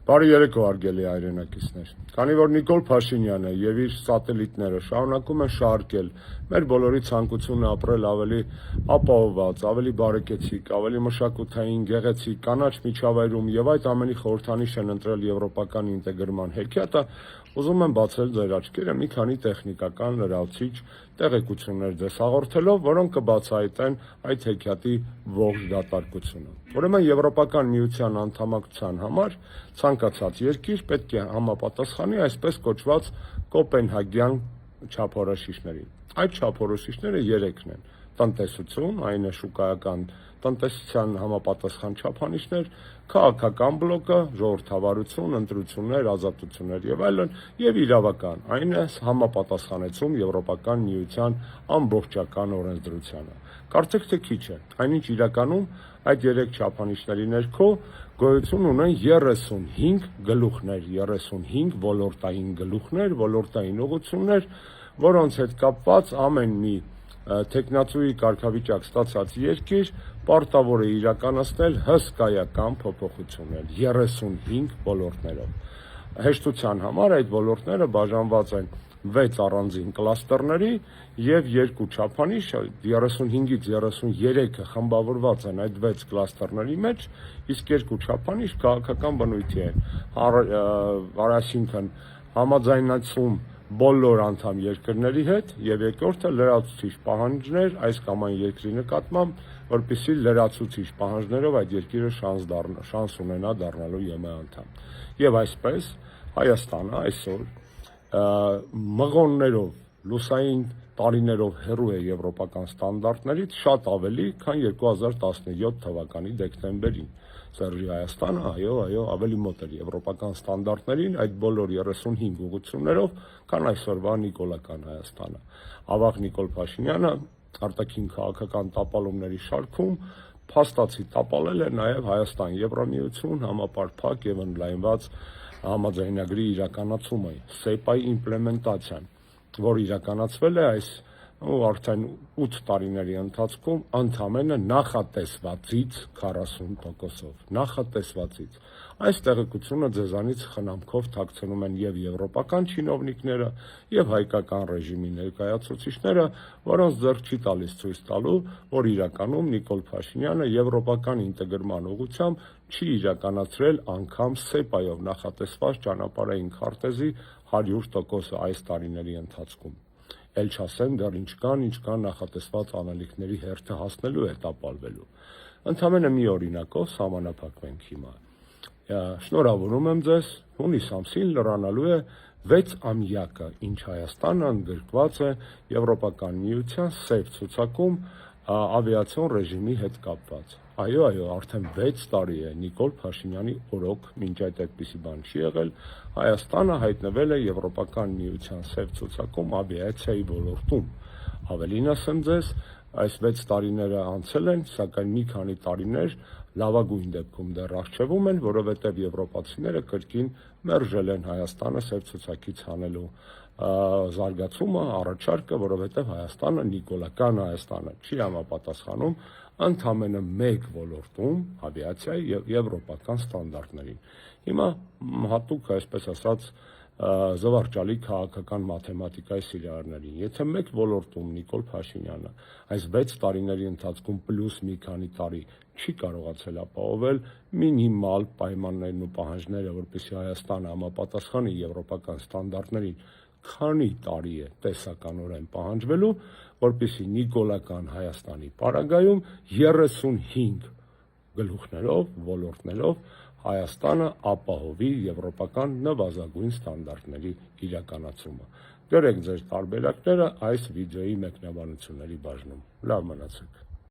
Բարի երեկո արգելի հայրենակիցներ, քանի որ Նիկոլ Փաշինյանը եւ իր սատելիտները շարունակում են շարքել մեր բոլորի ցանկությունը ապրել ավելի ապահովված, ավելի բարեկեցիկ, ավելի մշակութային, գեղեցիկ, կանաչ միջավայրում եւ այդ ամենի խորհրդանիշ են ընտրել եվրոպական ինտեգրման հեքիաթը, ուզում եմ բացել ձեր աչքերը մի քանի տեխնիկական լրացուցիչ տեղեկություններ ձեզ հաղորդելով, որոնք կբացահայտեն այդ հեքիաթի ողջ դատարկությունը։ Ուրեմն Եվրոպական միության անդամակցության համար ցանկացած երկիր պետք է համապատասխանի այսպես կոչված Կոպենհագյան չափորոշիչներին։ Այդ չափորոշիչները 3-ն են. տնտեսություն, այն է շուկայական տնտեսության համապատասխան չափանիշներ, քաղաքական բլոկը, ժողովրդավարություն, ընտրություններ, ազատություններ եւ այլն, եւ իրավական, այն է համապատասխանեցում Եվրոպական միության ամբողջական օրենսդրությանը։ Կարծեք թե քիչ է, այնինչ իրականում այդ 3 չափանիշների ներքո գոյություն ունեն 35 գլուխներ, 35 ոլորտային գլուխներ, ոլորտային ուղղություններ, որոնց հետ կապված ամեն մի տեխնացուի կարգավիճակ ստացած երկիր պարտավոր է իրականացնել հսկայական փոփոխություններ 35 ոլորտներով։ Հեշտության համար այդ ոլորտները բաժանված են 6 առանձին կլաստերների եւ 2 չափանիշ, 35-ից 33-ը խմբավորված են այդ 6 կլաստերների մեջ, իսկ 2 չափանիշ քաղաքական բնույթի են, այսինքն համաձայնացում բոլոր անդամ երկրների հետ եւ երկրորդը լրացուցիչ պահանջներ այս կամ այն երկրի նկատմամբ, որպեսզի լրացուցիչ պահանջներով այդ երկիրը շանս ունենա դառնալու ԵՄ անդամ։ Եվ այսպես Հայաստանը այսօր մղոններով, լուսային տարիներով հեռու է եվրոպական ստանդարտներից շատ ավելի, քան 2017 թվականի դեկտեմբերին։ Սերժի Հայաստանը, այո, ավելի մոտ էր եվրոպական ստանդարտներին այդ բոլոր 35 ուղղություններով, քան այսօրվա նիկոլական Հայաստանը։ Ավաղ Նիկոլ Փաշինյանը արտաքին քաղաքական տապալումների շարքում փաստացի տապալել է նաև Հայաստան Եվրամիություն համապարփակ եւ ընդլայնված համաձայնագրի իրականացումը, SEPA-ի իմպլեմենտացիան, որ իրականացվել է այս արդեն 8 տարիների ընթացքում ընդամենը նախատեսվածից 40%-ով, նախատեսվածից։ Այս տեղեկությունը ձեզանից խնամքով թաքցնում են եւ եվրոպական չինովնիկները, եւ հայկական ռեժիմի ներկայացուցիչները, որոնց ձեռք չի տալիս ցույց տալու, որ իրականում Նիկոլ Փաշինյանը եվրոպական ինտեգրման ուղղությամբ չի իրականացրել անգամ SEPA-ով նախատեսված ճանապարհային քարտեզի 100%-ը այս տարիների ընթացքում։ Էլ չասեմ դեռ ինչ կան նախատեսված անելիքների հերթը հասնելու է տապալվելու։ Ընդամենը մի օրինակով սահմանափակվենք հիմա։ Շնորհավորում եմ ձեզ, հունիս ամսին լրանալու է 6 ամյակը, ինչ Հայաստանը ընդգրկված է Եվրոպական միության սև ցուցակում ավիացիոն ռեժիմի հետ կապված։ Այո, արդեն 6 տարի է Նիկոլ Փաշինյանի օրոք, մինչ այդ այդպիսի բան չի եղել, Հայաստանը հայտնվել է Եվրոպական միության սև ցուցակում ավիացիայի ոլորտում։ Ավելին ասեմ ձեզ, այս 6 տարիները անցել են, սակայն մի քանի տարիներ լավագույն դեպքում դեռ առջևում են, որովհետև եվրոպացիները կրկին մերժել են Հայաստանը սև ցուցակից հանելու զարգացումը, առաջարկը, որովհետև Հայաստանը, նիկոլական Հայաստանը չի համապատասխանում ընդամենը մեկ ոլորտում ավիացիայի եւ եվրոպական ստանդարտներին։ Հիմա հատուկ, այսպես ասած, զվարճալի քաղաքական մաթեմատիկայի սիրահարներին։ Եթե մեկ ոլորտում Նիկոլ Փաշինյանը այս 6 տարիների ընթացքում պլյուս մի քանի տարի չի կարողացել ապահովել մինիմալ պայմաններն ու պահանջները, որպեսզի Հայաստանը համապատասխանի եվրոպական ստանդարտներին, քանի տարի է տեսականորեն պահանջվելու, որպեսզի նիկոլական Հայաստանի պարագայում 35 գլուխներով, ոլորտներով Հայաստանը ապահովի եվրոպական նվազագույն ստանդարտների իրականացումը։ Գրեք ձեր տարբերակները այս վիդեոյի մեկնաբանությունների բաժնում։ Լավ մնացեք։